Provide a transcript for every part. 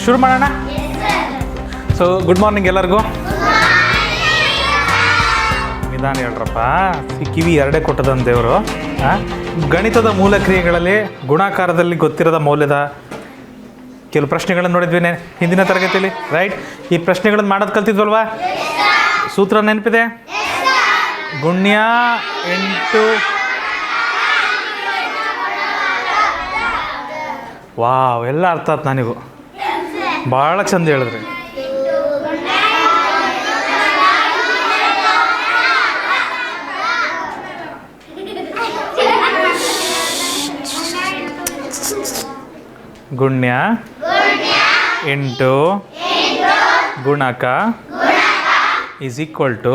ಶುರು ಮಾಡೋಣ. So good morning ಎಲ್ಲರಿಗೂ. ನಿಧಾನ ಹೇಳ್ರಪ್ಪ, ಕಿವಿ ಎರಡೇ ಕೊಟ್ಟದಂತ ದೇವರು. ಗಣಿತದ ಮೂಲ ಕ್ರಿಯೆಗಳಲ್ಲಿ ಗುಣಾಕಾರದಲ್ಲಿ ಗೊತ್ತಿರದ ಮೌಲ್ಯದ ಕೆಲವು ಪ್ರಶ್ನೆಗಳನ್ನು ನೋಡಿದ್ವಿ ಹಿಂದಿನ ತರಗತಿಯಲ್ಲಿ, ರೈಟ್? ಈ ಪ್ರಶ್ನೆಗಳನ್ನು ಮಾಡೋದು ಕಲ್ತಿದ್ವಲ್ವಾ? ಸೂತ್ರ ನೆನಪಿದೆ? ಗುಣ್ಯ 8. ವಾವ್, ಎಲ್ಲ ಅರ್ಥ ಆಯ್ತು ನನಗೂ. ಭಾಳ ಚಂದ ಹೇಳಿದ್ರಿ. ಗುಣ್ಯ 8 ಗುಣಕ ಈಸ್ ಈಕ್ವಲ್ ಟು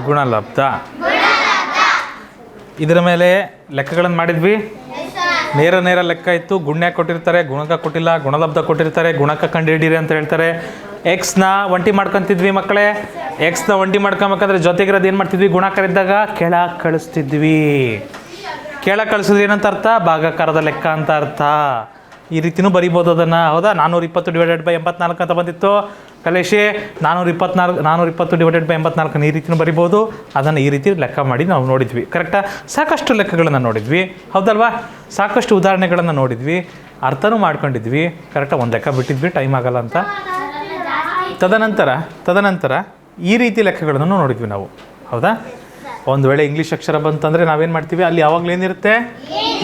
ಗುಣಲಬ್ಧ. ಇದರ ಮೇಲೆ ಲೆಕ್ಕಗಳನ್ನು ಮಾಡಿದ್ವಿ. ನೇರ ಲೆಕ್ಕ ಇತ್ತು. ಗುಣ್ಯ ಕೊಟ್ಟಿರ್ತಾರೆ, ಗುಣಕ ಕೊಟ್ಟಿಲ್ಲ, ಗುಣಲಬ್ಧ ಕೊಟ್ಟಿರ್ತಾರೆ, ಗುಣಕ ಕಂಡುಹಿಡೀರಿ ಅಂತ ಹೇಳ್ತಾರೆ. ಎಕ್ಸ್ನ ಒಂಟಿ ಮಾಡ್ಕೊತಿದ್ವಿ ಮಕ್ಕಳೇ. ಎಕ್ಸ್ನ ಒಂಟಿ ಮಾಡ್ಕೊಬೇಕಾದ್ರೆ ಜೊತೆಗಿರೋದು ಏನು ಮಾಡ್ತಿದ್ವಿ? ಗುಣಾಕಾರ ಇದ್ದಾಗ ಕೆಳಗೆ ಕಳಿಸ್ತಿದ್ವಿ. ಕೆಳಗೆ ಕಳಿಸಿದ್ರೆ ಏನಂತ ಅರ್ಥ? ಭಾಗಾಕಾರದ ಲೆಕ್ಕ ಅಂತ ಅರ್ಥ. ಈ ರೀತಿಯೂ ಬರಿಬೋದು ಅದನ್ನು, ಹೌದಾ? 420/84 ಅಂತ ಬಂದಿತ್ತು ಕಲೇಶಿ. 420/84 ಈ ರೀತಿಯೂ ಬರಿಬೋದು. ಅದನ್ನು ಈ ರೀತಿ ಲೆಕ್ಕ ಮಾಡಿ ನಾವು ನೋಡಿದ್ವಿ. ಕರೆಕ್ಟಾ? ಸಾಕಷ್ಟು ಲೆಕ್ಕಗಳನ್ನು ನೋಡಿದ್ವಿ, ಹೌದಲ್ವಾ? ಸಾಕಷ್ಟು ಉದಾಹರಣೆಗಳನ್ನು ನೋಡಿದ್ವಿ, ಅರ್ಥನೂ ಮಾಡ್ಕೊಂಡಿದ್ವಿ. ಕರೆಕ್ಟಾಗಿ ಒಂದು ಲೆಕ್ಕ ಬಿಟ್ಟಿದ್ವಿ, ಟೈಮ್ ಆಗಲ್ಲ ಅಂತ. ತದನಂತರ ಈ ರೀತಿ ಲೆಕ್ಕಗಳನ್ನು ನೋಡಿದ್ವಿ ನಾವು, ಹೌದಾ? ಒಂದು ವೇಳೆ ಇಂಗ್ಲೀಷ್ ಅಕ್ಷರ ಬಂತಂದರೆ ನಾವೇನು ಮಾಡ್ತೀವಿ? ಅಲ್ಲಿ ಯಾವಾಗಲೂ ಏನಿರುತ್ತೆ?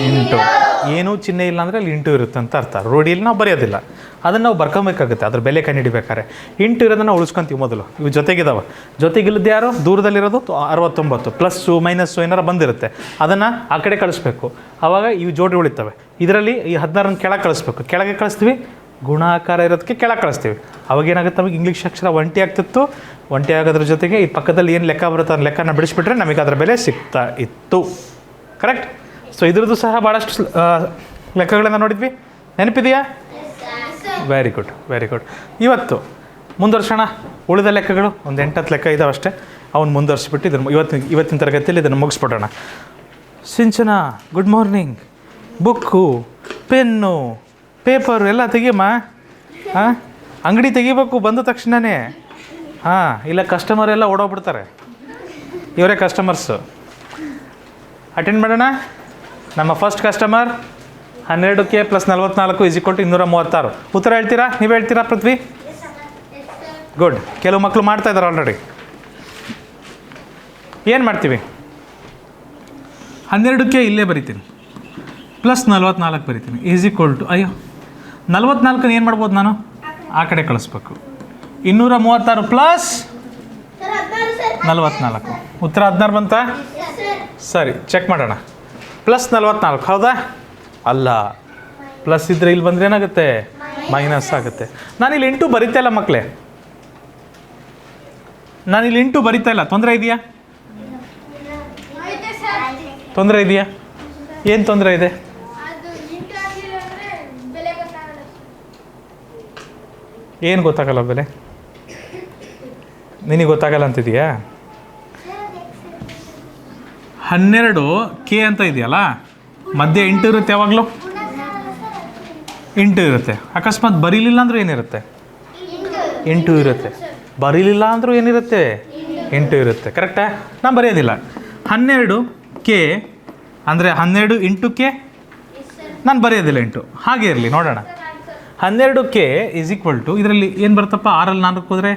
ಇಂಟು. ಏನೂ ಚಿಹ್ನೆ ಇಲ್ಲ ಅಂದರೆ ಅಲ್ಲಿ ಇಂಟು ಇರುತ್ತೆ ಅಂತ ಅರ್ಥ. ರೂಢಿಯಲ್ಲಿ ನಾವು ಬರೆಯೋದಿಲ್ಲ, ಅದನ್ನು ನಾವು ಬರ್ಕೊಬೇಕಾಗುತ್ತೆ. ಅದ್ರ ಬೆಲೆ ಕಂಡುಹಿಡಿಬೇಕಾರೆ ಇಂಟು ಇರೋದನ್ನು ಉಳಿಸ್ಕೊಂತೀವಿ ಮೊದಲು. ಇವು ಜೊತೆಗಿದಾವೆ. ಜೊತೆಗಿಲ್ಲದೆ ಯಾರು? ದೂರದಲ್ಲಿರೋದು 69 ಪ್ಲಸ್ಸು ಮೈನಸ್ಸು ಏನಾರು ಬಂದಿರುತ್ತೆ, ಅದನ್ನು ಆ ಕಡೆ ಕಳಿಸ್ಬೇಕು. ಆವಾಗ ಇವು ಜೋಡಿ ಉಳಿತವೆ. ಇದರಲ್ಲಿ ಈ 16 ಕೆಳಗೆ ಕಳಿಸ್ಬೇಕು. ಕೆಳಗೆ ಕಳಿಸ್ತೀವಿ, ಗುಣಾಕಾರ ಇರೋದಕ್ಕೆ ಕೆಳಗೆ ಕಳಿಸ್ತೀವಿ. ಅವಾಗ ಏನಾಗುತ್ತೆ? ಅವಾಗ ಇಂಗ್ಲೀಷ್ ಅಕ್ಷರ ಒಂಟಿ ಆಗ್ತಿತ್ತು. ಒಂಟಿ ಆಗೋದ್ರ ಜೊತೆಗೆ ಈ ಪಕ್ಕದಲ್ಲಿ ಏನು ಲೆಕ್ಕ ಬರುತ್ತೆ ಆ ಲೆಕ್ಕನ ಬಿಡಿಸ್ಬಿಟ್ರೆ ನಮಗೆ ಅದರ ಬೆಲೆ ಸಿಗ್ತಾ ಇತ್ತು. ಕರೆಕ್ಟ್? ಸೊ ಇದ್ರದ್ದು ಸಹ ಭಾಳಷ್ಟು ಲೆಕ್ಕಗಳನ್ನು ನೋಡಿದ್ವಿ, ನೆನಪಿದೆಯಾ? Very good. ಇವತ್ತು ಮುಂದುವರ್ಸೋಣ. ಉಳಿದ ಲೆಕ್ಕಗಳು ಒಂದು 8-10 ಲೆಕ್ಕ ಇದ್ದಾವೆ ಅಷ್ಟೇ. ಅವ್ನು ಮುಂದುವರಿಸ್ಬಿಟ್ಟು ಇದನ್ನು ಇವತ್ತಿನ ತರಗತಿಯಲ್ಲಿ ಇದನ್ನು ಮುಗಿಸ್ಬಿಡೋಣ. Sinchana, good morning. Book, pen, paper ಎಲ್ಲ ತೆಗಿಯಮ್ಮ. ಅಂಗಡಿ ತೆಗಿಬೇಕು ಬಂದ ತಕ್ಷಣವೇ. ಇಲ್ಲ ಕಸ್ಟಮರ್ ಎಲ್ಲ ಓಡೋಗ್ಬಿಡ್ತಾರೆ. ಇವರೇ ಕಸ್ಟಮರ್ಸು. ಅಟೆಂಡ್ ಮಾಡೋಣ. ನಮ್ಮ ಫಸ್ಟ್ ಕಸ್ಟಮರ್ 12K + 44 = 236. ಉತ್ತರ ಹೇಳ್ತೀರಾ? ನೀವು ಹೇಳ್ತೀರಾ ಪೃಥ್ವಿ? ಗುಡ್. ಕೆಲವು ಮಕ್ಕಳು ಮಾಡ್ತಾ ಇದ್ದಾರೆ ಆಲ್ರೆಡಿ. ಏನು ಮಾಡ್ತೀವಿ? 12K ಇಲ್ಲೇ ಬರಿತೀನಿ, +44 ಬರಿತೀನಿ, = ಅಯ್ಯೋ 44 ಏನು ಮಾಡ್ಬೋದು ನಾನು? ಆ ಕಡೆ ಕಳಿಸ್ಬೇಕು. 236 + 44. ಉತ್ತರ 16 ಬಂತಾ? ಸರಿ, ಚೆಕ್ ಮಾಡೋಣ. +44 ಹೌದಾ? ಅಲ್ಲ, ಪ್ಲಸ್ ಇದ್ದರೆ ಇಲ್ಲಿ ಬಂದರೆ ಏನಾಗುತ್ತೆ? ಮೈನಸ್ ಆಗುತ್ತೆ. ನಾನಿಲ್ಲಿ 8 ಬರಿತಾ ಇಲ್ಲ ಮಕ್ಕಳೇ. ನಾನಿಲ್ಲಿ 8 ಬರಿತಾ ಇಲ್ಲ. ತೊಂದರೆ ಇದೆಯಾ? ಏನು ತೊಂದರೆ ಇದೆ? ಏನು ಗೊತ್ತಾಗಲ್ಲ ಬೆಲೆ? ನಿನಗೆ ಗೊತ್ತಾಗಲ್ಲ ಅಂತಿದೆಯಾ? 12K ಅಂತ ಇದೆಯಲ್ಲ, ಮಧ್ಯೆ 8 ಇರುತ್ತೆ. ಯಾವಾಗಲೂ 8 ಇರುತ್ತೆ. ಅಕಸ್ಮಾತ್ ಬರೀಲಿಲ್ಲ ಅಂದರೂ ಏನಿರುತ್ತೆ? 8 ಇರುತ್ತೆ. ಬರೀಲಿಲ್ಲ ಅಂದರೂ ಏನಿರುತ್ತೆ? 8 ಇರುತ್ತೆ. ಕರೆಕ್ಟಾ? ನಾನು ಬರೆಯೋದಿಲ್ಲ. 12K ಅಂದರೆ 12 × K. ನಾನು ಬರೆಯೋದಿಲ್ಲ 8. ಹಾಗೆ ಇರಲಿ, ನೋಡೋಣ. 12K = ಇದರಲ್ಲಿ ಏನು ಬರುತ್ತಪ್ಪ? 6ರಲ್ಲಿ 4 ಹೋದರೆ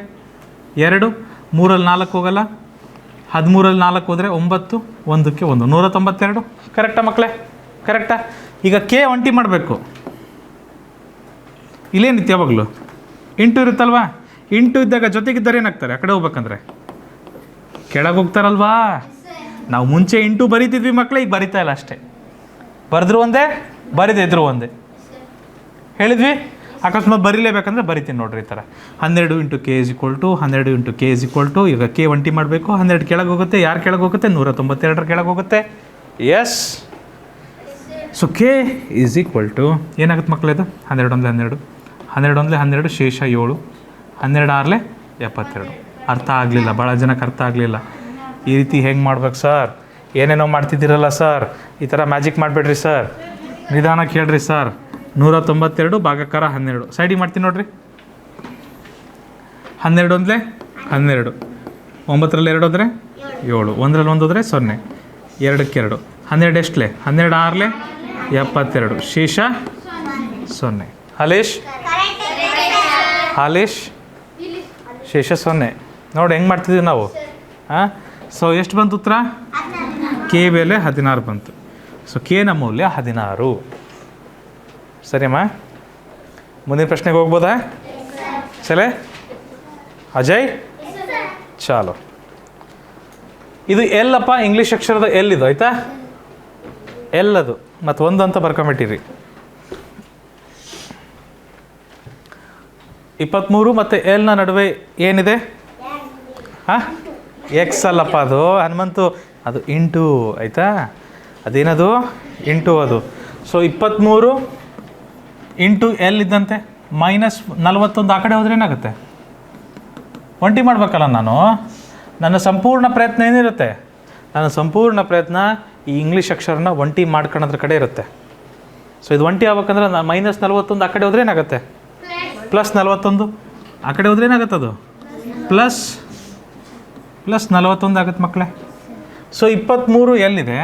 2, 3ರಲ್ಲಿ 4 ಹೋಗಲ್ಲ, 13ರಲ್ಲಿ 4 ಹೋದರೆ 9, 1ಕ್ಕೆ 1, 192. ಕರೆಕ್ಟಾ ಮಕ್ಕಳೇ? ಕರೆಕ್ಟಾ? ಈಗ K ಒಂಟಿ ಮಾಡಬೇಕು. ಇಲ್ಲೇನಿತ್ತು? ಯಾವಾಗಲೂ 8 ಇರುತ್ತಲ್ವಾ? 8 ಇದ್ದಾಗ ಜೊತೆಗಿದ್ದರೆ ಏನಾಗ್ತಾರೆ? ಆ ಕಡೆ ಹೋಗ್ಬೇಕಂದ್ರೆ ಕೆಳಗೆ ಹೋಗ್ತಾರಲ್ವಾ? ನಾವು ಮುಂಚೆ 8 ಬರೀತಿದ್ವಿ ಮಕ್ಕಳೇ, ಈಗ ಬರಿತಾ ಇಲ್ಲ ಅಷ್ಟೇ. ಬರೆದ್ರು ಒಂದೇ, ಬರೀದೇ ಇದ್ರು ಒಂದೇ. ಹೇಳಿದ್ವಿ? ಅಕಸ್ಮಾತ್ ಬರೀಲೇಬೇಕಂದ್ರೆ ಬರಿತೀನಿ ನೋಡ್ರಿ ಈ ಥರ. 12 × K ಈಗ K ಒಂಟಿ ಮಾಡಬೇಕು. 12 ಕೆಳಗೆ ಹೋಗುತ್ತೆ. ಯಾರು ಕೆಳಗೆ ಹೋಗುತ್ತೆ? 192 ಕೆಳಗೆ ಹೋಗುತ್ತೆ. ಎಸ್. ಸೊ K ಏನಾಗುತ್ತೆ ಮಕ್ಕಳೇ? ಇದು 12 × 12, 12 × 12 ಶೇಷ 7, 12 × 6 72. ಅರ್ಥ ಆಗಲಿಲ್ಲ, ಭಾಳ ಜನಕ್ಕೆ ಅರ್ಥ ಆಗಲಿಲ್ಲ. ಈ ರೀತಿ ಹೆಂಗೆ ಮಾಡ್ಬೇಕು ಸರ್? ಏನೇನೋ ಮಾಡ್ತಿದ್ದೀರಲ್ಲ ಸರ್, ಈ ಥರ ಮ್ಯಾಜಿಕ್ ಮಾಡಬೇಡ್ರಿ ಸರ್, ನಿಧಾನಕ್ಕೆ ಹೇಳ್ರಿ ಸರ್. 192 ಭಾಗಾಕಾರ 12. ಸೈಡಿಗೆ ಮಾಡ್ತೀನಿ ನೋಡಿರಿ. 12 ಒಂದಲೇ 12, 9ರಲ್ಲಿ 2 ಹೋದರೆ 7, 1ರಲ್ಲಿ 1 ಹೋದರೆ 0, 2ಕ್ಕೆ 2, 12 ಎಷ್ಟಲೇ 12 6ಲೇ 72, ಶೇಷ 0. ಹಾಲೇಶ್ ಶೇಷ 0. ನೋಡಿ ಹೆಂಗೆ ಮಾಡ್ತಿದ್ದೀವಿ ನಾವು. ಹಾಂ, ಸೊ ಎಷ್ಟು ಬಂತು ಉತ್ತರ? ಕೆ ಬೆಲೆ 16 ಬಂತು. ಸೊ ಕೆನ ಮೌಲ್ಯ 16. ಸರಿಯಮ್ಮ, ಮುಂದಿನ ಪ್ರಶ್ನೆಗೆ ಹೋಗ್ಬೋದಾ? ಚಲೇ ಅಜಯ್, ಚಾಲೋ. ಇದು ಎಲ್ಲಪ್ಪ, ಇಂಗ್ಲೀಷ್ ಅಕ್ಷರದ ಎಲ್ ಇದು, ಆಯಿತಾ? ಎಲ್ಲದು ಮತ್ತು 1 ಅಂತ ಬರ್ಕೊಂಬಿಟ್ಟಿರಿ. 23 ಮತ್ತು ಎಲ್ನ ನಡುವೆ ಏನಿದೆ? ಹಾಂ, ಎಕ್ಸ್ ಅಲ್ಲಪ್ಪ, ಅದು ಹನುಮಂತು, ಅದು ಇಂಟು, ಆಯಿತಾ? ಅದೇನದು? ಇಂಟು ಅದು. ಸೊ 23 ಇಂಟು ಎಲ್ ಇದ್ದಂತೆ -41 ಆ ಕಡೆ ಹೋದ್ರೆ ಏನಾಗುತ್ತೆ? ಒಂಟಿ ಮಾಡಬೇಕಲ್ಲ ನಾನು. ನನ್ನ ಸಂಪೂರ್ಣ ಪ್ರಯತ್ನ ಏನಿರುತ್ತೆ? ನನ್ನ ಸಂಪೂರ್ಣ ಪ್ರಯತ್ನ ಈ ಇಂಗ್ಲೀಷ್ ಅಕ್ಷರನ ಒಂಟಿ ಮಾಡ್ಕೊಳ್ಳೋದ್ರ ಕಡೆ ಇರುತ್ತೆ. ಸೊ ಇದು ಒಂಟಿ ಆಗ್ಬೇಕಂದ್ರೆ ನಾನು -41 ಆ ಕಡೆ ಹೋದ್ರೆ ಏನಾಗುತ್ತೆ? +41 ಆ ಕಡೆ ಹೋದ್ರೆ ಏನಾಗುತ್ತೆ? ಅದು +41 ಆಗುತ್ತೆ ಮಕ್ಕಳೇ. ಸೊ 23 ಎಲ್ಲಿದೆ?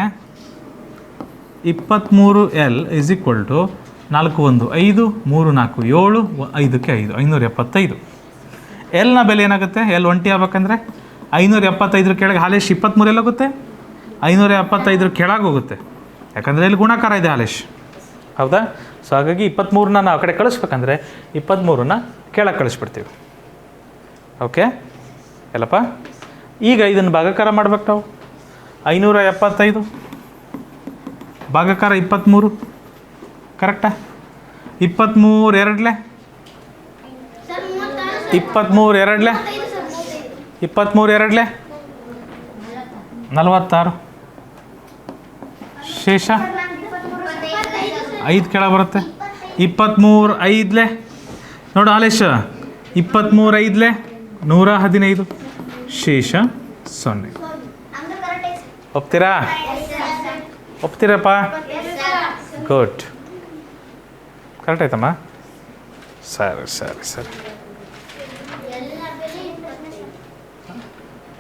23 ಎಲ್ = 4 1 5 3 4 7 5ಕ್ಕೆ 5 575. ಎಲ್ನ ಬೆಲೆ ಏನಾಗುತ್ತೆ? ಎಲ್ ಒಂಟಿ ಆಗ್ಬೇಕಂದ್ರೆ 575 ಕೆಳಗೆ ಹಾಲೇಶ್ 23 ಎಲ್ಲೋಗುತ್ತೆ? 575 ಕೆಳಗೆ ಹೋಗುತ್ತೆ, ಯಾಕಂದರೆ ಇಲ್ಲಿ ಗುಣಾಕಾರ ಇದೆ ಹಾಲೇಶ್, ಹೌದಾ? ಸೊ ಹಾಗಾಗಿ 23ನ ನಾವು ಆ ಕಡೆ ಕಳಿಸ್ಬೇಕಂದ್ರೆ 23ನ ಕೆಳಗೆ ಕಳಿಸ್ಬಿಡ್ತೀವಿ. ಓಕೆ ಎಲ್ಲಪ್ಪ. ಈಗ ಇದನ್ನು ಭಾಗಾಕಾರ ಮಾಡ್ಬೇಕು ನಾವು. 575 ಭಾಗಾಕಾರ 23, ಕರೆಕ್ಟಾ? 23 ಎರಡಲೇ 23 ಎರಡಲೇ 23 ಎರಡಲೇ 46, ಶೇಷ 5 ಕೆಳಗೆ ಬರುತ್ತೆ. 23 5ಲೇ ನೋಡು ಹಾಲೇಶ, 23 5ಲೇ 115, ಶೇಷ 0. ಒಪ್ತೀರಾ? ಒಪ್ತೀರಪ್ಪ? ಗುಡ್, ಕರೆಕ್ಟ್ ಆಯ್ತಮ್ಮ. ಸರಿ ಸರಿ ಸರಿ.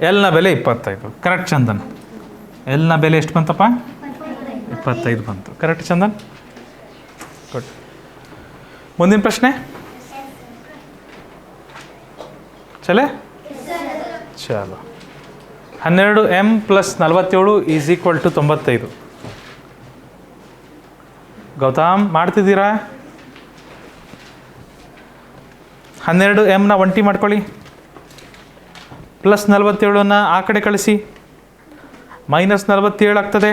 ಎಲ್ನ ಬೆಲೆ 25, ಕರೆಕ್ಟ್ ಚಂದನ್. ಎಲ್ನ ಬೆಲೆ ಎಷ್ಟು ಬಂತಪ್ಪ? 25 ಬಂತು, ಕರೆಕ್ಟ್ ಚಂದನ್. ಗುಡ್. ಮುಂದಿನ ಪ್ರಶ್ನೆ ಚಲೇ ಚಲೋ. 12m + 47 = 95. ಗೌತಮ್ ಮಾಡ್ತಿದ್ದೀರಾ? 12mನ ಒಂಟಿ ಮಾಡ್ಕೊಳ್ಳಿ, +47ನ ಆ ಕಡೆ ಕಳಿಸಿ, -47 ಆಗ್ತದೆ,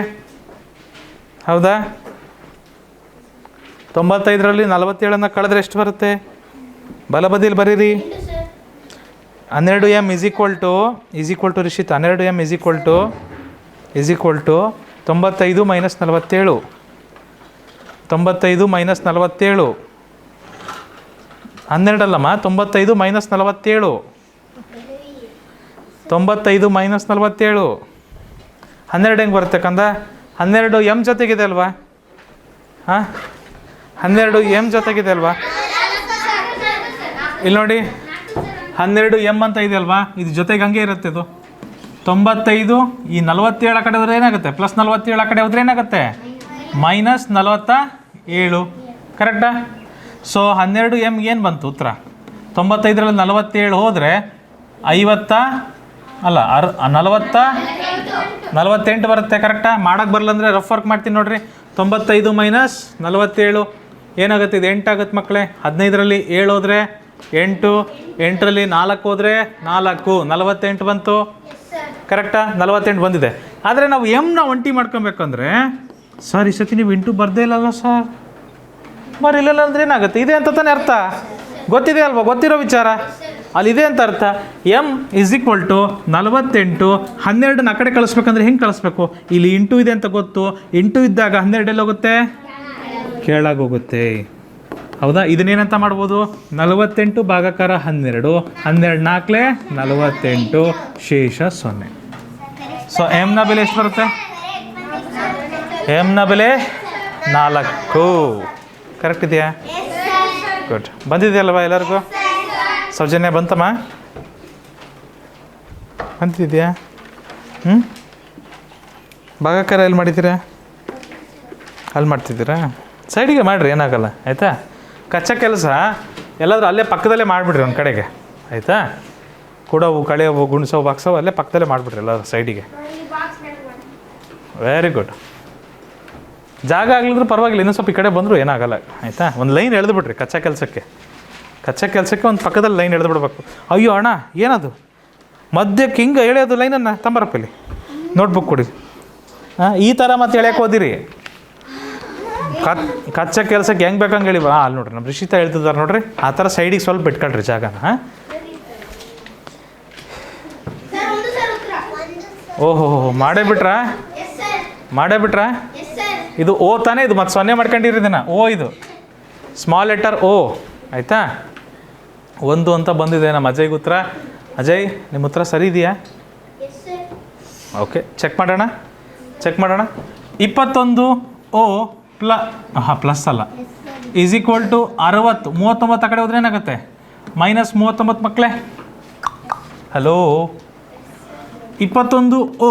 ಹೌದಾ? 95ರಲ್ಲಿ 47ನ ಕಳೆದ್ರೆ ಎಷ್ಟು ಬರುತ್ತೆ? ಬಲಬದಿಯಲ್ಲಿ ಬರೀರಿ. 12m = ರಿಷಿತ್, 12m = 95 - 47, 95 - 47, 12 ಅಲ್ಲಮ್ಮ, 95 - 47, 95 - 47, 12 ಹೆಂಗೆ ಬರುತ್ತೆ ಕಂದ? 12 m ಜೊತೆಗಿದೆ ಅಲ್ವಾ? ಹಾಂ, 12 m ಜೊತೆಗಿದೆ ಅಲ್ವಾ? ಇಲ್ಲಿ ನೋಡಿ 12 m ಅಂತ ಇದೆ ಅಲ್ವಾ? ಇದು ಜೊತೆಗೆ ಹಂಗೆ ಇರುತ್ತೆ. ಇದು 95 ಈ 47 ಆ ಕಡೆ ಹೋದ್ರೆ ಏನಾಗುತ್ತೆ? +47 ಆ ಕಡೆ ಹೋದ್ರೆ ಏನಾಗುತ್ತೆ? -47, ಕರೆಕ್ಟಾ? ಸೊ 12m ಏನು ಬಂತು ಉತ್ತರ? 95ರಲ್ಲಿ 47 ಹೋದರೆ 48 ಬರುತ್ತೆ, ಕರೆಕ್ಟಾ? ಮಾಡೋಕ್ಕೆ ಬರಲ್ಲ ಅಂದರೆ ರಫ್ ವರ್ಕ್ ಮಾಡ್ತೀನಿ ನೋಡಿರಿ. 95 - 47 ಏನಾಗುತ್ತೆ? ಇದು 8 ಆಗುತ್ತೆ ಮಕ್ಕಳೇ. 15ರಲ್ಲಿ 7 ಹೋದರೆ 8, 8ರಲ್ಲಿ 4 ಹೋದರೆ 4, 48 ಬಂತು, ಕರೆಕ್ಟಾ? 48 ಬಂದಿದೆ. ಆದರೆ ನಾವು ಎಮ್ನ ಒಂಟಿ ಮಾಡ್ಕೊಬೇಕಂದ್ರೆ, ಸರ್ ಈ ಸತಿ ನೀವು ಇಂಟು ಬರ್ದೇ ಇಲ್ಲಲ್ಲ ಸರ್, ಬರಿಲಿಲ್ಲ ಅಂದರೆ ಏನಾಗುತ್ತೆ? ಇದೆ ಅಂತ ತಾನೇ ಅರ್ಥ, ಗೊತ್ತಿದೆ ಅಲ್ವಾ? ಗೊತ್ತಿರೋ ವಿಚಾರ ಅಲ್ಲಿದೆ ಅಂತ ಅರ್ಥ. m = 48, 12ನ ಆ ಕಡೆ ಕಳಿಸ್ಬೇಕಂದ್ರೆ ಹೆಂಗೆ ಕಳಿಸ್ಬೇಕು? ಇಲ್ಲಿ ಇಂಟು ಇದೆ ಅಂತ ಗೊತ್ತು, ಇಂಟು ಇದ್ದಾಗ 12 ಎಲ್ಲೋಗುತ್ತೆ? ಕೆಳಗೆ ಹೋಗುತ್ತೆ, ಹೌದಾ? ಇದನ್ನೇನಂತ ಮಾಡ್ಬೋದು? 48 ಭಾಗಾಕಾರ 12, 12 4 48, ಶೇಷ 0. ಸೊ ಎಮ್ನ ಬೆಲೆ ಎಷ್ಟು ಬರುತ್ತೆ? ಎಮ್ನ ಬೆಲೆ 4. ಕರೆಕ್ಟ್ ಇದೆಯಾ? ಗುಡ್. ಬಂದಿದೆಯಲ್ವ ಎಲ್ಲರಿಗೂ? ಸೌಜನ್ಯ ಬಂತಮ್ಮ? ಬಂತಿದೆಯಾ? ಭಾಗಾಕಾರ ಎಲ್ಲಿ ಮಾಡಿದ್ದೀರಾ? ಅಲ್ಲಿ ಮಾಡ್ತಿದ್ದೀರಾ? ಸೈಡಿಗೆ ಮಾಡಿರಿ, ಏನಾಗಲ್ಲ ಆಯಿತಾ. ಕಚ್ಚಾ ಕೆಲಸ ಎಲ್ಲಾದರೂ ಅಲ್ಲೇ ಪಕ್ಕದಲ್ಲೇ ಮಾಡಿಬಿಡ್ರಿ ಒಂದು ಕಡೆಗೆ, ಆಯಿತಾ. ಕೂಡವು ಕಳೆಯವು ಗುಣಿಸವು ಬಾಕ್ಸವು ಅಲ್ಲೇ ಪಕ್ಕದಲ್ಲೇ ಮಾಡಿಬಿಡ್ರಿ ಎಲ್ಲರೂ ಸೈಡಿಗೆ. Very good. ಜಾಗ ಆಗ್ಲಿದ್ರೆ ಪರವಾಗಿಲ್ಲ, ಇನ್ನೂ ಸ್ವಲ್ಪ ಈ ಕಡೆ ಬಂದರೂ ಏನಾಗಲ್ಲ, ಆಯಿತಾ. ಒಂದು ಲೈನ್ ಎಳೆದುಬಿಡ್ರಿ ಕಚ್ಚಾ ಕೆಲಸಕ್ಕೆ ಒಂದು ಪಕ್ಕದಲ್ಲಿ ಲೈನ್ ಎಳೆದು ಬಿಡಬೇಕು. ಅಯ್ಯೋ ಅಣ್ಣ ಏನದು ಮಧ್ಯಕ್ಕೆ ಹಿಂಗೆ ಎಳೆಯೋದು ಲೈನನ್ನು ತಂಬರಪ್ಪಲ್ಲಿ ನೋಟ್ಬುಕ್ ಕೊಡಿ. ಈ ಥರ ಮತ್ತೆ ಎಳೆಯಕ್ಕೆ ಓದಿರಿ. ಕಚ್ಚಾ ಕೆಲಸಕ್ಕೆ ಹೆಂಗೆ ಬೇಕಂಗೆ ಹೇಳಿ. ಅಲ್ಲಿ ನೋಡ್ರಿ ನಮ್ಮ ರಿಷಿತಾ ಹೇಳ್ತಿದ್ದಾರೆ ನೋಡ್ರಿ, ಆ ಥರ ಸೈಡಿಗೆ ಸ್ವಲ್ಪ ಇಟ್ಕೊಳ್ರಿ ಜಾಗನ. ಓಹೋ ಮಾಡೇ ಬಿಟ್ರಾ? ಇದು ಓ ತಾನೇ, ಇದು ಮತ್ತೆ 0 ಮಾಡ್ಕೊಂಡಿರಿ ಇದನ್ನು. ಓ ಇದು ಸ್ಮಾಲ್ ಲೆಟರ್ ಓ, ಆಯಿತಾ. 1 ಅಂತ ಬಂದಿದೆ ನಮ್ಮ ಅಜಯ್ಗೆ ಉತ್ತರ. ಅಜಯ್ ನಿಮ್ಮ ಉತ್ತರ ಸರಿ ಇದೆಯಾ? ಓಕೆ, ಚೆಕ್ ಮಾಡೋಣ. 21 ಓ ಪ್ಲಸ್ ಅಲ್ಲ ಈಸ್ ಈಕ್ವಲ್ ಟು 60. 39 ಆ ಕಡೆ ಹೋದ್ರೆ ಏನಾಗುತ್ತೆ? -39 ಮಕ್ಕಳೇ. Hello, 21 O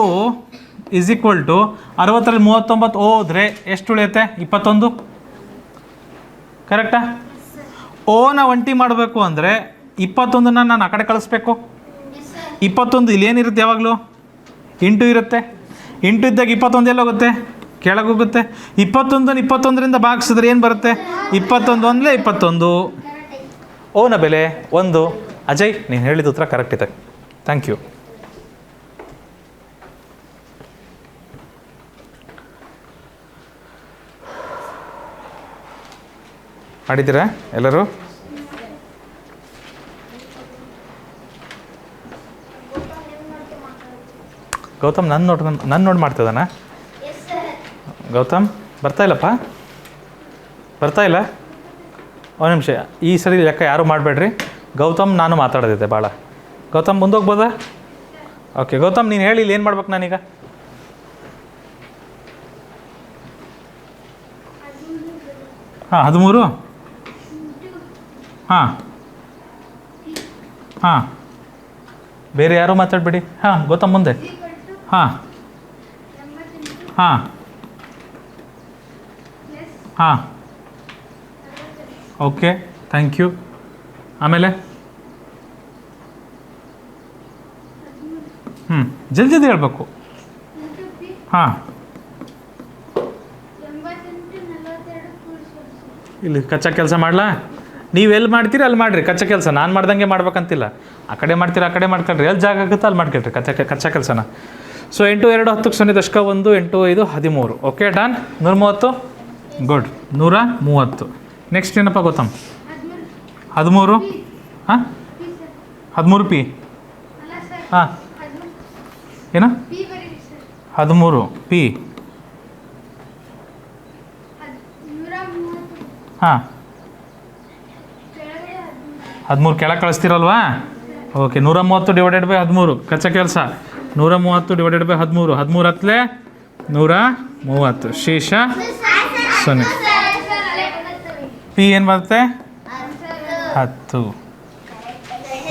is equal to 60ರಲ್ಲಿ 39 ಹೋದರೆ ಎಷ್ಟು ಉಳಿಯುತ್ತೆ? 21. ಕರೆಕ್ಟಾ? ಓನ ಒಂಟಿ ಮಾಡಬೇಕು ಅಂದರೆ 21ನ ನಾನು ಆ ಕಡೆ ಕಳಿಸ್ಬೇಕು. 21 ಇಲ್ಲೇನಿರುತ್ತೆ? ಯಾವಾಗಲೂ ಇಂಟು ಇರುತ್ತೆ. ಇಂಟು ಇದ್ದಾಗ 21 ಎಲ್ಲೋಗುತ್ತೆ? ಕೆಳಗೋಗುತ್ತೆ. 21ರಿಂದ ಭಾಗಿಸಿದ್ರೆ ಏನು ಬರುತ್ತೆ? 21 ಒಂದಲೇ 21. ಓನ ಬೆಲೆ 1. ಅಜಯ್ ನೀನು ಹೇಳಿದ ಉತ್ತರ ಕರೆಕ್ಟ್ ಇದೆ. Thank you. ಮಾಡಿದ್ದೀರಾ ಎಲ್ಲರೂ? ಗೌತಮ್ ನನ್ನ ನೋಡಿ ಮಾಡ್ತದಾನ? ಗೌತಮ್ ಬರ್ತಾ ಇಲ್ಲ. ಒಂದು ನಿಮಿಷ, ಈ ಸರಿ ಲೆಕ್ಕ ಯಾರೂ ಮಾಡಬೇಡ್ರಿ. ಗೌತಮ್ ನಾನು ಮಾತಾಡೋದಿದೆ ಭಾಳ. ಗೌತಮ್ ಮುಂದೋಗ್ಬೋದಾ? ಓಕೆ ಗೌತಮ್ ನೀನು ಹೇಳಿ, ಇಲ್ಲಿ ಏನು ಮಾಡ್ಬೇಕು ನಾನೀಗ? ಹಾಂ 13. ಹಾಂ ಬೇರೆ ಯಾರೂ ಮಾತಾಡಬೇಡಿ. ಗೌತಮ್ ಮುಂದೆ. Okay thank you. ಆಮೇಲೆ ಜಲ್ದಿ ಹೇಳ್ಬೇಕು. ಇಲ್ಲಿ ಕಚ್ಚಾ ಕೆಲಸ ಮಾಡಲಾ? ನೀವೆಲ್ಲಿ ಮಾಡ್ತೀರಿ ಅಲ್ಲಿ ಮಾಡಿರಿ ಕಚ್ಚಾ ಕೆಲಸ. ನಾನು ಮಾಡ್ದಂಗೆ ಮಾಡ್ಬೇಕಂತಿಲ್ಲ. ಆ ಕಡೆ ಮಾಡ್ತೀರಿ ಆ ಕಡೆ ಮಾಡ್ಕೊಳ್ರಿ, ಎಲ್ಲಿ ಜಾಗ ಆಗುತ್ತೆ ಅಲ್ಲಿ ಮಾಡ್ಕೊಳ್ರಿ ಕಚ್ಚಾ ಕೆಲಸನ. ಸೊ 8 2 10 0 ದಶಕ 1 8 5 13. Okay done. 130. ಗುಡ್. 130. ನೆಕ್ಸ್ಟ್ ಏನಪ್ಪ ಗೌತಮ್? 13. 13 ಪಿ. ಏನು? 13 ಪಿ. 13 ಕೆಳಗೆ ಕಳಿಸ್ತೀರಲ್ವಾ? ಓಕೆ 130 ಡಿವೈಡೆಡ್ ಬೈ 13 ಕಚ್ಚಾ ಕೆಲಸ. 130 ಡಿವೈಡೆಡ್ ಬೈ 13. 13 ಹತ್ತಲೇ 130. ಶೇಷ 0. ಪಿ ಏನು ಬರುತ್ತೆ? 10.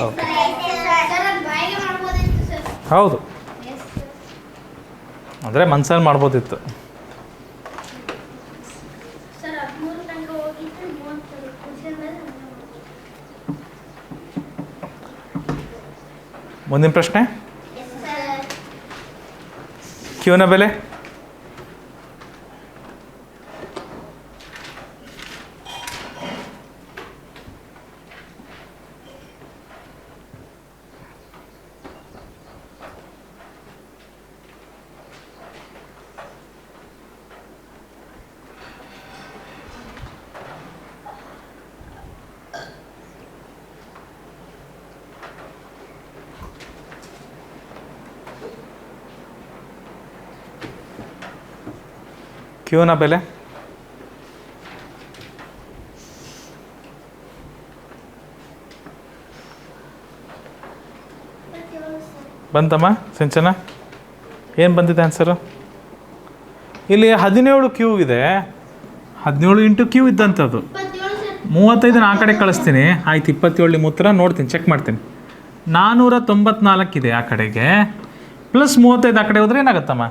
ಓಕೆ ಹೌದು, ಅಂದರೆ ಮನ್ಸಲ್ಲಿ ಮಾಡ್ಬೋದಿತ್ತು. ಮುಂದಿನ ಪ್ರಶ್ನೆ. ಕ್ಯೂನ ಬೆಲೆ? ಕ್ಯೂನ ಬೆಲೆ? ಬಂತಮ್ಮ ಸಿಂಚನ? ಏನು ಬಂದಿದೆ ಆನ್ಸರು? ಇಲ್ಲಿ 17 ಕ್ಯೂ ಇದೆ. 17 ಇಂಟು ಕ್ಯೂ ಇದ್ದಂಥದ್ದು. 35 ಆ ಕಡೆ ಕಳಿಸ್ತೀನಿ. ಆಯ್ತು, 27 ನಿಮ್ಮ ಉತ್ತರ ನೋಡ್ತೀನಿ, ಚೆಕ್ ಮಾಡ್ತೀನಿ. 494 ಇದೆ ಆ ಕಡೆಗೆ, ಪ್ಲಸ್ 35 ಆ ಕಡೆ ಹೋದ್ರೆ ಏನಾಗುತ್ತಮ್ಮ?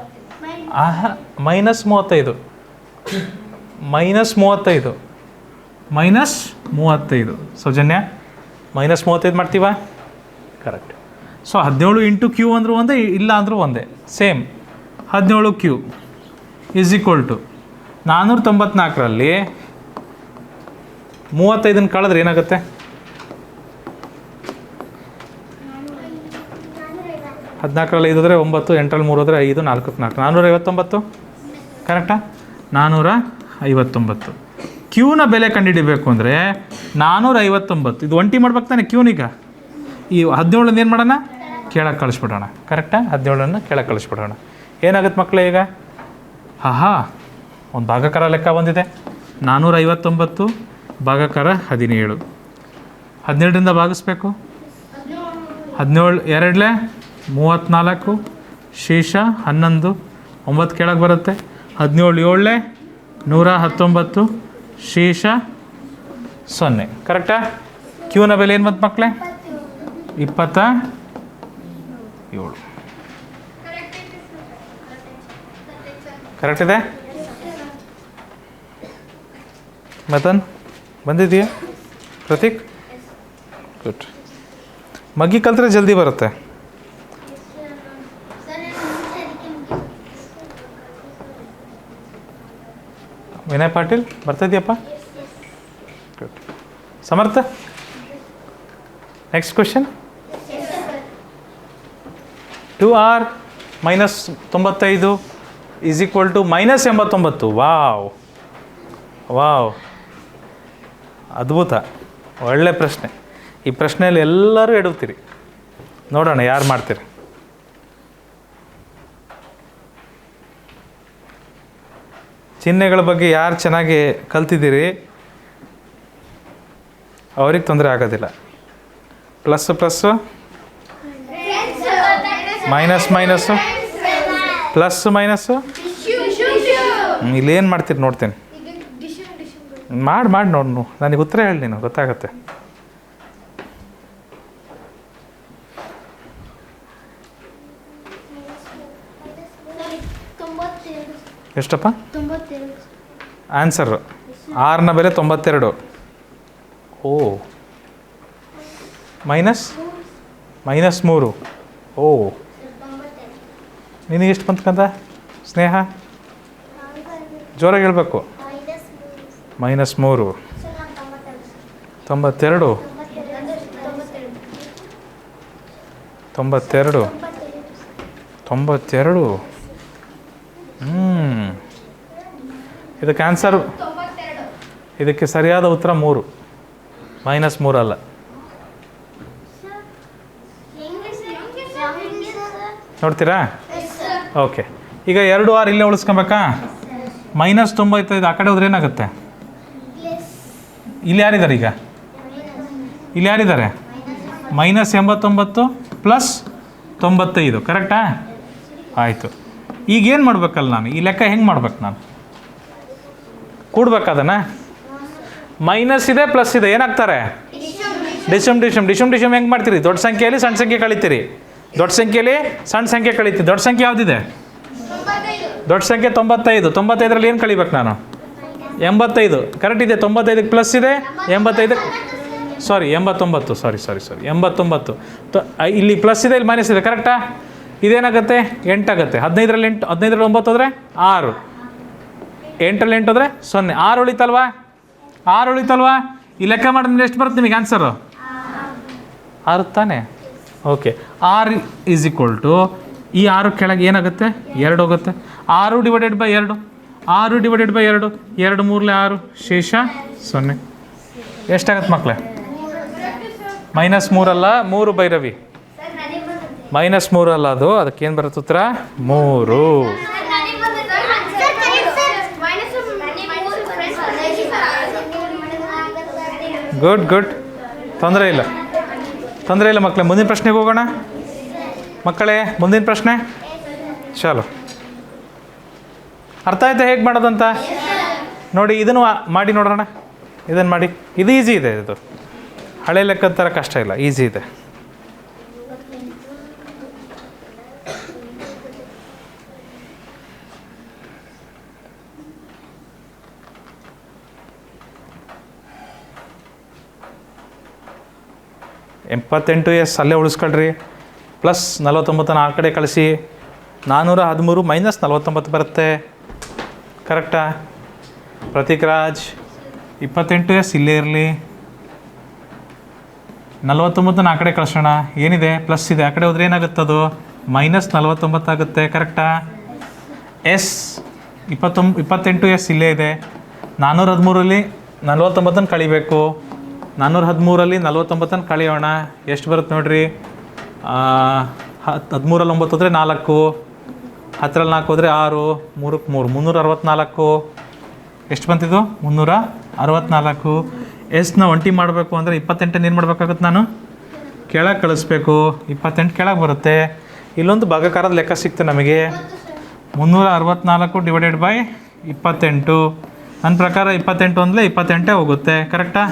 -35 -35 ಸೌಜನ್ಯ, -35 ಮಾಡ್ತೀವಾ? ಕರೆಕ್ಟ್. ಸೊ 17 ಇಂಟು ಕ್ಯೂ ಅಂದರೂ ಒಂದೇ, ಇಲ್ಲ ಅಂದರೂ ಒಂದೇ, same. 17 q is equal to 494ರಲ್ಲಿ 35 ಕಳೆದ್ರೆ ಏನಾಗುತ್ತೆ? 14ರಲ್ಲಿ 5 ಹೋದರೆ 9, 8ರಲ್ಲಿ 3 ಹೋದರೆ 5, 4 4 459 ಕರೆಕ್ಟಾ? 459. ಕ್ಯೂನ ಬೆಲೆ ಕಂಡುಹಿಡಿಬೇಕು ಅಂದರೆ 459 ಇದು ಒಂಟಿ ಮಾಡ್ಬೇಕು ತಾನೆ ಕ್ಯೂನೀಗ. ಈ 17 ಏನು ಮಾಡೋಣ? ಕೆಳಗೆ ಕಳಿಸ್ಬಿಡೋಣ. ಕರೆಕ್ಟಾ? 17 ಕೆಳಗೆ ಕಳಿಸ್ಬಿಡೋಣ. ಏನಾಗುತ್ತೆ ಮಕ್ಕಳೇ ಈಗ? ಒಂದು ಭಾಗಕಾರ ಲೆಕ್ಕ ಬಂದಿದೆ. 459 ಭಾಗಕಾರ 17. 17ರಿಂದ ಭಾಗಿಸ್ಬೇಕು. 17 2 34, ಶೇಷ 11, 9 ಕೆಳಗೆ ಬರುತ್ತೆ. 17 7 119, ಶೇಷ 0. ಕರೆಕ್ಟಾ? ಕ್ಯೂನ ಬೆಲೆ ಏನು ಬಂತು ಮಕ್ಕಳೇ? 27. ಕರೆಕ್ಟ್ ಇದೆ? ಮತನ್ ಬಂದಿದೆಯಾ ಪ್ರತೀಕ್? ಗುಡ್. ಮಗ್ಗಿ ಕಲ್ತ್ರೆ ಜಲ್ದಿ ಬರುತ್ತೆ. ವಿನಯ್ ಪಾಟೀಲ್ ಬರ್ತಾಯಿದ್ಯಪ್ಪ? Good. Samarth, next question. 2r -95 is equal to -89. Wow, ಅದ್ಭುತ, ಒಳ್ಳೆ ಪ್ರಶ್ನೆ. ಈ ಪ್ರಶ್ನೆಯಲ್ಲಿ ಎಲ್ಲರೂ ಎಡುತ್ತೀರಿ. ನೋಡೋಣ ಯಾರು ಮಾಡ್ತೀರಿ. ಚಿಹ್ನೆಗಳ ಬಗ್ಗೆ ಯಾರು ಚೆನ್ನಾಗಿ ಕಲ್ತಿದ್ದೀರಿ ಅವ್ರಿಗೆ ತೊಂದರೆ ಆಗೋದಿಲ್ಲ. Plus plus, minus minus, plus minus. ಇಲ್ಲೇನು ಮಾಡ್ತೀರಿ ನೋಡ್ತೀನಿ. ಮಾಡಿ ನೋಡು, ನನಗೆ ಉತ್ತರ ಹೇಳಿ, ನೀನು ಗೊತ್ತಾಗತ್ತೆ. ಎಷ್ಟಪ್ಪ ಆನ್ಸರು? ಆರ್ನ ಬೆಲೆ 92. ಓ, -3. ಓ, ನಿನಗೆ ಎಷ್ಟು ಬಂತ್ಕಂತ ಸ್ನೇಹ? ಜೋರಾಗಿ ಹೇಳ್ಬೇಕು. -3 92 92. ಇದಕ್ಕೆ ಆನ್ಸರ್, ಇದಕ್ಕೆ ಸರಿಯಾದ ಉತ್ತರ 3, -3 ಅಲ್ಲ. ನೋಡ್ತೀರಾ? ಓಕೆ, ಈಗ 2r ಇಲ್ಲೇ ಉಳಿಸ್ಕೊಬೇಕಾ? -95 ಆ ಕಡೆ ಹೋದ್ರೆ ಏನಾಗುತ್ತೆ? ಇಲ್ಲಿ ಯಾರಿದ್ದಾರೆ ಈಗ? ಇಲ್ಲಿ ಯಾರಿದ್ದಾರೆ? -89 ಪ್ಲಸ್ 95. ಕರೆಕ್ಟಾ? ಆಯಿತು. ಈಗೇನು ಮಾಡ್ಬೇಕಲ್ಲ ನಾನು? ಈ ಲೆಕ್ಕ ಹೆಂಗೆ ಮಾಡ್ಬೇಕು ನಾನು? ಕೂಡ್ಬೇಕದನ್ನು. ಮೈನಸ್ ಇದೆ ಪ್ಲಸ್ ಇದೆ, ಏನಾಗ್ತಾರೆ? ಡಿಶಮ್ ಹೆಂಗೆ ಮಾಡ್ತೀರಿ? ದೊಡ್ಡ ಸಂಖ್ಯೆಯಲ್ಲಿ ಸಣ್ಣ ಸಂಖ್ಯೆ ಕಳಿತೀರಿ, ದೊಡ್ಡ ಸಂಖ್ಯೆಯಲ್ಲಿ ಸಣ್ಣ ಸಂಖ್ಯೆ ಕಳಿತೀರಿ. ದೊಡ್ಡ ಸಂಖ್ಯೆ ಯಾವುದಿದೆ? ದೊಡ್ಡ ಸಂಖ್ಯೆ 95. 95ರಲ್ಲಿ ಏನು ಕಳಿಬೇಕು ನಾನು? 85. ಕರೆಕ್ಟ್ ಇದೆ. 95ಕ್ಕೆ ಪ್ಲಸ್ ಇದೆ, 89 ಇಲ್ಲಿ ಪ್ಲಸ್ ಇದೆ, ಇಲ್ಲಿ ಮೈನಸ್ ಇದೆ. ಕರೆಕ್ಟಾ? ಇದೇನಾಗುತ್ತೆ? 8 ಆಗುತ್ತೆ. 15ರಲ್ಲಿ 9 ಹೋದರೆ 6, 8ರಲ್ಲಿ 8 ಹೋದರೆ 0. 6 ಉಳಿತಲ್ವಾ? ಈ ಲೆಕ್ಕ ಮಾಡಿದ್ರೆ ಎಷ್ಟು ಬರುತ್ತೆ ನಿಮಗೆ ಆನ್ಸರು? 6 ತಾನೆ? Okay, r is equal to ಈ 6 ಕೆಳಗೆ ಏನಾಗುತ್ತೆ? 2 ಹೋಗುತ್ತೆ. 6 ಡಿವೈಡೆಡ್ ಬೈ 2, 2 2 3 6, ಶೇಷ 0. ಎಷ್ಟಾಗತ್ತೆ ಮಕ್ಕಳೇ? -3 ಅಲ್ಲ, 3 ಭೈರವಿ. -3 ಅಲ್ಲ ಅದು, ಅದಕ್ಕೇನು ಬರುತ್ತೆ ಉತ್ತರ? 3. ಗುಡ್. ತೊಂದರೆ ಇಲ್ಲ ಮಕ್ಕಳೇ. ಮುಂದಿನ ಪ್ರಶ್ನೆಗೆ ಹೋಗೋಣ ಮಕ್ಕಳೇ. ಮುಂದಿನ ಪ್ರಶ್ನೆ ಚಲೋ. ಅರ್ಥ ಆಯ್ತಾ ಹೇಗೆ ಮಾಡೋದಂತ? ನೋಡಿ ಇದನ್ನು ಮಾಡಿ ನೋಡೋಣ. ಇದನ್ನು ಮಾಡಿ. ಇದು ಈಸಿ ಇದೆ. ಇದು ಹಳೆ ಲೆಕ್ಕದ ಥರ ಕಷ್ಟ ಇಲ್ಲ, ಈಸಿ ಇದೆ. ಎಂಬತ್ತೆಂಟು ಎಸ್ ಅಲ್ಲೇ ಉಳಿಸ್ಕೊಳ್ರಿ. ಪ್ಲಸ್ 49 ಆ ಕಡೆ ಕಳಿಸಿ. 413 ಮೈನಸ್ 49 ಬರುತ್ತೆ. ಕರೆಕ್ಟಾ? ಪ್ರತೀಕ್ ರಾಜ್ 28 ಎಸ್ ಇಲ್ಲೇ ಇರಲಿ. 49 ಆ ಕಡೆ ಕಳಿಸೋಣ. ಏನಿದೆ? ಪ್ಲಸ್ ಇದೆ. ಆ ಕಡೆ ಹೋದ್ರೆ ಏನಾಗುತ್ತದು? ಮೈನಸ್ 49 ಆಗುತ್ತೆ. ಕರೆಕ್ಟಾ? ಎಸ್ 28 ಎಸ್ ಇಲ್ಲೇ ಇದೆ. 413ರಲ್ಲಿ 49 ಕಳಿಬೇಕು. 413ರಲ್ಲಿ 49 ಕಳಿಯೋಣ. ಎಷ್ಟು ಬರುತ್ತೆ ನೋಡಿರಿ? 13ರಲ್ಲಿ 9 ಹೋದರೆ 4, 10ರಲ್ಲಿ 4 ಹೋದರೆ 6, 3ಕ್ಕೆ 3, 364. ಎಷ್ಟು ಬಂತಿದ್ದು? 364. ಎಸ್ನ ಒಂಟಿ ಮಾಡಬೇಕು ಅಂದರೆ 28 ಏನು ಮಾಡಬೇಕಾಗುತ್ತೆ? ನಾನು ಕೆಳಗೆ ಕಳಿಸ್ಬೇಕು. 28 ಕೆಳಗೆ ಬರುತ್ತೆ. ಇಲ್ಲೊಂದು ಭಾಗಾಕಾರದ ಲೆಕ್ಕ ಸಿಕ್ತು ನಮಗೆ. 364 ಡಿವೈಡೆಡ್ ಬೈ 28. ನನ್ನ ಪ್ರಕಾರ 28 ಒಂದಲೇ 28 ಹೋಗುತ್ತೆ. ಕರೆಕ್ಟಾ?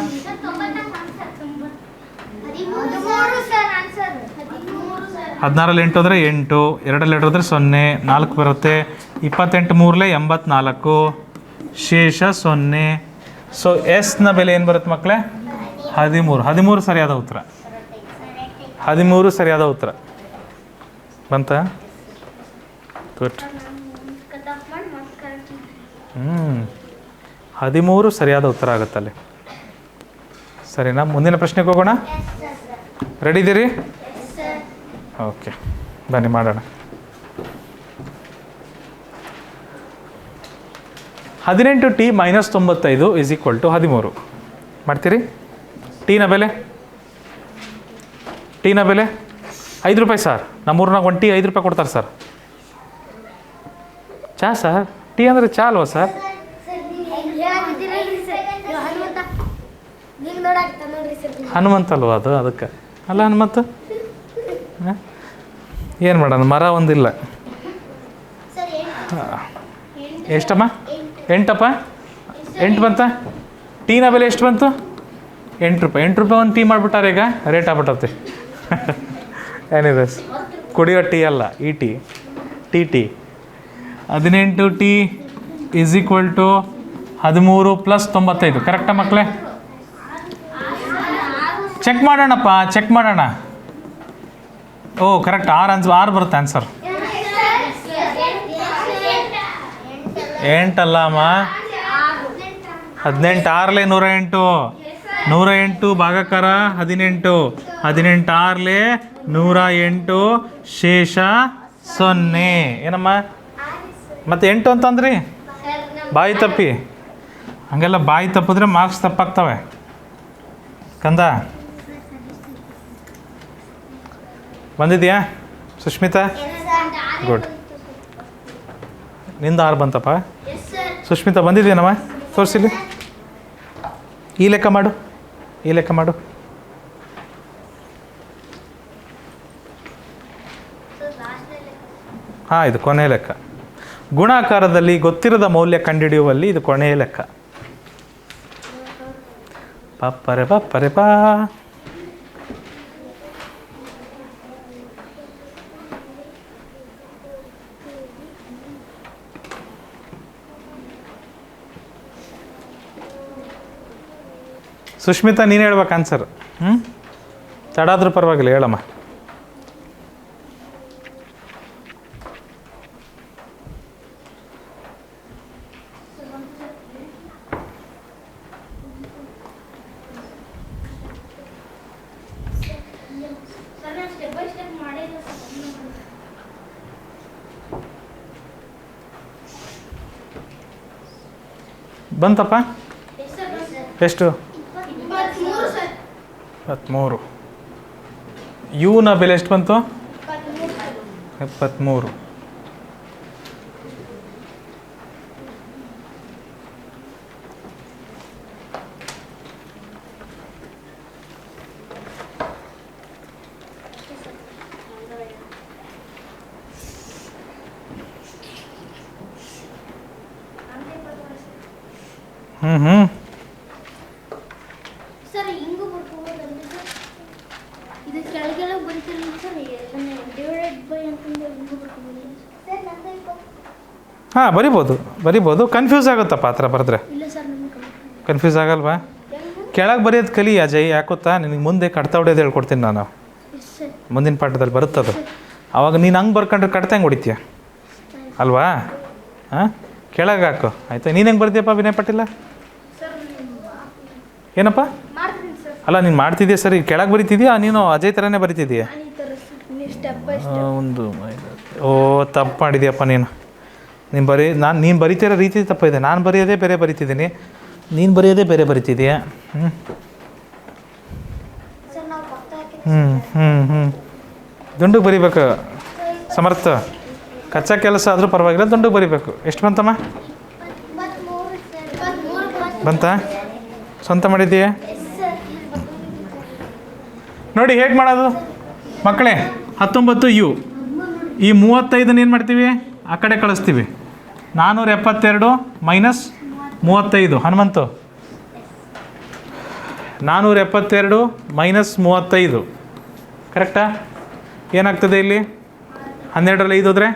16ರಲ್ಲಿ 8 ಹೋದರೆ 8, 2ರಲ್ಲಿ 2 ಹೋದರೆ 0, 4 ಬರುತ್ತೆ. 28 3ಲೆ 84, ಶೇಷ 0. ಸೊ ಎಸ್ನ ಬೆಲೆ ಏನು ಬರುತ್ತೆ ಮಕ್ಕಳೇ? 13. 13 ಸರಿಯಾದ ಉತ್ತರ. 13 ಸರಿಯಾದ ಉತ್ತರ ಬಂತ? ಗುಡ್. 13 ಸರಿಯಾದ ಉತ್ತರ ಆಗುತ್ತಲ್ಲಿ. ಸರಿನಾ? ಮುಂದಿನ ಪ್ರಶ್ನೆಗೆ ಹೋಗೋಣ. ರೆಡಿ ಇದ್ದೀರಿ? ಓಕೆ, ಬನ್ನಿ ಮಾಡೋಣ. 18t minus 95 is equal to 13. ಮಾಡ್ತೀರಿ? ಟೀನ ಬೆಲೆ 5 ರೂಪಾಯಿ ಸರ್. ನಮ್ಮೂರ್ನಾಗ ಒಂದು ಟೀ 5 ರೂಪಾಯಿ ಕೊಡ್ತಾರೆ ಸರ್. ಚಾ ಸರ್? ಟೀ ಅಂದರೆ ಚಾ ಅಲ್ವಾ ಸರ್? ಹನುಮಂತ ಅಲ್ವಾ ಅದು? ಅದಕ್ಕೆ ಅಲ್ಲ ಹನುಮಂತ. ಏನು ಮಾಡೋಣ, ಮರ ಒಂದಿಲ್ಲ. ಎಷ್ಟಮ್ಮ? 8 8 ಬಂತ? ಟೀನ ಬೆಲೆ ಎಷ್ಟು ಬಂತು? 8 ರೂಪಾಯಿ. 8 ರೂಪಾಯಿ ಒಂದು ಟೀ ಮಾಡಿಬಿಟ್ಟಾರೆ. ಈಗ ರೇಟ್ ಆಗ್ಬಿಟ್ಟತಿ. ಏನಿದೆ? ಕುಡಿಯೋ ಟೀ ಅಲ್ಲ, ಈ T. T 18t is equal to 13 plus 95. ಕರೆಕ್ಟಾ ಮಕ್ಕಳೇ? ಚೆಕ್ ಮಾಡೋಣಪ್ಪ, ಚೆಕ್ ಮಾಡೋಣ. ಓ ಕರೆಕ್ಟ್. 6 ಬರುತ್ತೆ ಆನ್ಸರ್. 8 ಅಲ್ಲ ಅಮ್ಮ, 18. 6ಲೆ 108, 108 ಭಾಗಾಕಾರ 18, 18 6ಲೆ 108, ಶೇಷ 0. ಏನಮ್ಮ ಮತ್ತೆ 8 ಅಂತಂದ್ರಿ? ಬಾಯಿ ತಪ್ಪಿ. ಹಂಗೆಲ್ಲ ಬಾಯಿ ತಪ್ಪಿದ್ರೆ ಮಾರ್ಕ್ಸ್ ತಪ್ಪಾಗ್ತವೆ ಕಂದ. ಬಂದಿದೆಯಾ ಸುಷ್ಮಿತಾ? ಗುಡ್. ನಿಂದ 6 ಬಂತಪ್ಪ. ಸುಷ್ಮಿತಾ ಬಂದಿದೆಯೇನಮ್ಮ? ತೋರಿಸಿಲಿ. ಈ ಲೆಕ್ಕ ಮಾಡು, ಈ ಲೆಕ್ಕ ಮಾಡು. ಹಾಂ, ಇದು ಕೊನೆಯ ಲೆಕ್ಕ. ಗುಣಾಕಾರದಲ್ಲಿ ಗೊತ್ತಿರದ ಮೌಲ್ಯ ಕಂಡುಹಿಡಿಯುವಲ್ಲಿ ಇದು ಕೊನೆಯ ಲೆಕ್ಕ. ಪಪ್ಪರೆ ಪಪ್ಪರೆ ಪಾ. ಸುಷ್ಮಿತಾ ನೀನು ಹೇಳ್ಬೇಕು ಆನ್ಸರ್. ತಡ ಆದ್ರೂ ಪರವಾಗಿಲ್ಲ, ಹೇಳಮ್ಮ. ಬಂತಪ್ಪ? ಎಷ್ಟು? 23. ಯುನ ಬೆಲೆ ಎಷ್ಟು ಬಂತು? 73. ಹ್ಞೂ ಸರ್ ಹಿಂಗೂ ಬರ್ಕೋಬೋದಲ್ಲ ಸರ್? ಇದು ಕೆಳಗೆಲ್ಲ ಬರೀತಿರಲಿಲ್ಲ ಸರ್, ಡಿವೈಡೆಡ್ ಬೈ ಅಂತಂದ್ರೆ ಹಿಂಗೂ ಬರ್ಕೋಬೋದಿಲ್ಲ ಸರ್? ಹಾಂ ಬರಿಬೋದು. ಕನ್ಫ್ಯೂಸ್ ಆಗುತ್ತಪ್ಪ ಆ ಥರ ಬರೆದ್ರೆ. ಇಲ್ಲ ಸರ್, ನಮಗೆ ಕನ್ಫ್ಯೂಸ್ ಆಗಲ್ವಾ? ಕೆಳಗೆ ಬರೆಯೋದು ಕಲಿ ಅಜಯ್, ಯಾಕೊತ್ತಾ ನಿನಗೆ ಮುಂದೆ ಕಡ್ತಾ ಹೊಡೆಯೋದು ಹೇಳ್ಕೊಡ್ತೀನಿ ನಾನು. ಸರ್. ಮುಂದಿನ ಪಾಠದಲ್ಲಿ ಬರುತ್ತದು. ಆವಾಗ ನೀನು ಹಂಗೆ ಬರ್ಕೊಂಡ್ರೆ ಕಡ್ತಾ ಹೆಂಗೆ ಹೊಡಿತೀಯ ಅಲ್ವಾ? ಹಾಂ, ಕೆಳಗೆ ಹಾಕು ಆಯಿತಾ. ನೀನು ಹೆಂಗೆ ಬರ್ತೀಯಪ್ಪ ವಿನಯ್ ಪಾಟೀಲ? ಏನಪ್ಪ? ಮಾಡ್ತೀನಿ ಸರ್. ಅಲ್ಲ ನೀನು ಮಾಡ್ತಿದ್ದೀಯ ಸರಿ, ಕೆಳಗೆ ಬರಿತಿದ್ಯಾ ನೀನು ಅಜಯ್ ಥರನೇ ಬರಿತಿದ್ದೀಯ? ಈ ಥರ ಸ್ಟೆಪ್ ಬೈ ಒಂದು ಓ ತಪ್ಪು ಮಾಡಿದ್ಯಪ್ಪ ನೀನು ನೀನು ಬರಿತಿರೋ ರೀತಿ ತಪ್ಪಿದೆ. ನಾನು ಬರೆಯೋದೇ ಬೇರೆ ಬರಿತಿದ್ದೀನಿ, ನೀನು ಬರೆಯೋದೇ ಬೇರೆ ಬರಿತಿದ್ದೀಯ. ಸರ್ ನಾವು ಪಕ್ಕ ಹ್ಞೂ ದುಂಡುಗೆ ಬರಿಬೇಕು ಸಮರ್ಥ. ಕಚ್ಚಾ ಕೆಲಸ ಆದರೂ ಪರವಾಗಿಲ್ಲ, ದುಂಡುಗೆ ಬರಿಬೇಕು. ಎಷ್ಟು ಬಂತಮ್ಮ? 23 ಸರ್. ಬಂತಾ? ಸ್ವಂತ ಮಾಡಿದ್ದೀಯ? ನೋಡಿ ಹೇಗೆ ಮಾಡೋದು ಮಕ್ಕಳೇ. 19 ಯು, ಈ 35 ಏನು ಮಾಡ್ತೀವಿ ಆ ಕಡೆ ಕಳಿಸ್ತೀವಿ. 472 ಮೈನಸ್ 35 ಹನುಮಂತು. 472 ಮೈನಸ್ 35 ಕರೆಕ್ಟಾ? ಏನಾಗ್ತದೆ ಇಲ್ಲಿ? 12ರಲ್ಲಿ 5 ಹೋದರೆ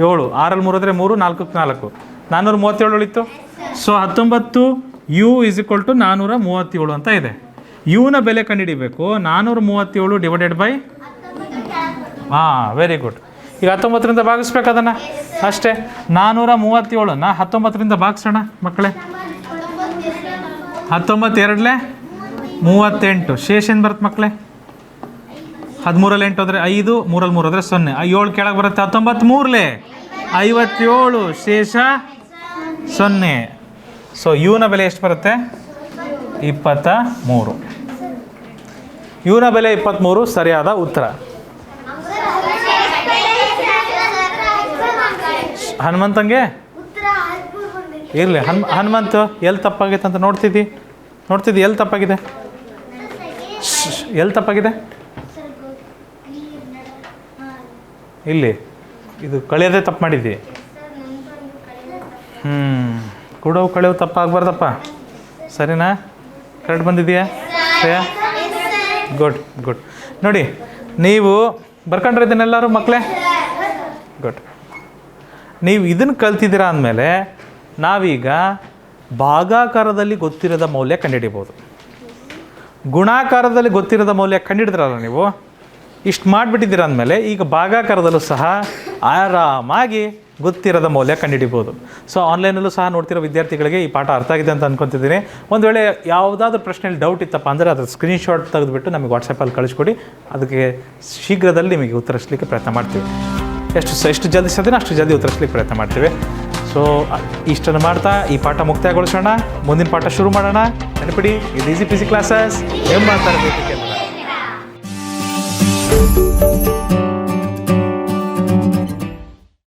7, 6ರಲ್ಲಿ 3 ಹೋದರೆ 3, 4ಕ್ಕೆ 4, 437 ಉಳಿತು. So 19 U is equal to 437 ಅಂತ ಇದೆ. ಯುನ ಬೆಲೆ ಕಂಡುಹಿಡಿಬೇಕು. 437 ಡಿವೈಡೆಡ್ ಬೈ, ಹಾಂ ವೆರಿ ಗುಡ್. ಈಗ 19ರಿಂದ ಭಾಗಿಸ್ಬೇಕು ಅದನ್ನು ಅಷ್ಟೇ. 437ನ 19ರಿಂದ ಭಾಗಿಸೋಣ ಮಕ್ಕಳೇ. 19 2ಲೆ 38, ಶೇಷ ಏನು ಬರುತ್ತೆ ಮಕ್ಕಳೇ? 13ರಲ್ಲಿ 8 ಹೋದರೆ 5, 3ರಲ್ಲಿ 3 ಹೋದರೆ 0, 7 ಕೆಳಗೆ ಬರುತ್ತೆ. 19 57, ಶೇಷ 0. ಸೊ ಯುನ ಬೆಲೆ ಎಷ್ಟು ಬರುತ್ತೆ? 23. ಯುನ ಬೆಲೆ 23 ಸರಿಯಾದ ಉತ್ತರ. ಹನುಮಂತಂಗೆ ಇರಲಿ. ಹನುಮಂತು ಎಲ್ಲಿ ತಪ್ಪಾಗೈತೆ ಅಂತ ನೋಡ್ತಿದ್ದಿ ಎಲ್ಲಿ ತಪ್ಪಾಗಿದೆ? ಎಲ್ಲಿ ತಪ್ಪಾಗಿದೆ? ಇಲ್ಲಿ ಇದು ಕಳೆಯೋದೇ ತಪ್ಪು ಮಾಡಿದ್ದಿ. ಕೂಡವು ಕಳೆವು ತಪ್ಪಾಗಬಾರ್ದಪ್ಪ, ಸರಿನಾ? ಕರೆಕ್ಟ್ ಬಂದಿದೆಯಾ ಶ್ರೇಯಾ? ಗುಡ್. ನೋಡಿ ನೀವು ಬರ್ಕೊಂಡ್ರಿದ್ದೀನೆಲ್ಲರೂ ಮಕ್ಕಳೇ? ಗುಡ್. ನೀವು ಇದನ್ನು ಕಲ್ತಿದ್ದೀರಾ ಅಂದಮೇಲೆ ನಾವೀಗ ಭಾಗಾಕಾರದಲ್ಲಿ ಗೊತ್ತಿರೋದ ಮೌಲ್ಯ ಕಂಡುಹಿಡಿಬೋದು. ಗುಣಾಕಾರದಲ್ಲಿ ಗೊತ್ತಿರೋದ ಮೌಲ್ಯ ಕಂಡುಹಿಡಿದ್ರಲ್ಲ ನೀವು, ಇಷ್ಟು ಮಾಡಿಬಿಟ್ಟಿದ್ದೀರ ಅಂದಮೇಲೆ ಈಗ ಭಾಗಾಕಾರದಲ್ಲೂ ಸಹ ಆರಾಮಾಗಿ ಗೊತ್ತಿರೋದ ಮೌಲ್ಯ ಕಂಡುಹಿಡಿಬೋದು. ಸೊ ಆನ್ಲೈನಲ್ಲೂ ಸಹ ನೋಡ್ತಿರೋ ವಿದ್ಯಾರ್ಥಿಗಳಿಗೆ ಈ ಪಾಠ ಅರ್ಥ ಆಗಿದೆ ಅಂತ ಅಂದ್ಕೊತಿದ್ದೀನಿ. ಒಂದು ವೇಳೆ ಯಾವುದಾದ್ರೂ ಪ್ರಶ್ನೆಯಲ್ಲಿ ಡೌಟ್ ಇತ್ತಪ್ಪ ಅಂದರೆ ಅದರ ಸ್ಕ್ರೀನ್ಶಾಟ್ ತೆಗೆದುಬಿಟ್ಟು ನಮಗೆ ವಾಟ್ಸಪ್ಪಲ್ಲಿ ಕಳಿಸ್ಕೊಡಿ. ಅದಕ್ಕೆ ಶೀಘ್ರದಲ್ಲಿ ನಿಮಗೆ ಉತ್ತರಿಸಲಿಕ್ಕೆ ಪ್ರಯತ್ನ ಮಾಡ್ತೀವಿ. ಎಷ್ಟು ಜಲ್ದಿ ಸಾಧ್ಯನೋ ಅಷ್ಟು ಜಲ್ದಿ ಉತ್ತರಿಸಲಿಕ್ಕೆ ಪ್ರಯತ್ನ ಮಾಡ್ತೀವಿ. ಸೊ ಇಷ್ಟನ್ನು ಮಾಡ್ತಾ ಈ ಪಾಠ ಮುಕ್ತಾಯಗೊಳಿಸೋಣ. ಮುಂದಿನ ಪಾಠ ಶುರು ಮಾಡೋಣ. ನೆನಪಿಡಿ, ಇದು ಈಸಿ ಪಿಸಿ ಕ್ಲಾಸಸ್ ಎಂಬ ತರಬೇತಿ ಕೇಂದ್ರ.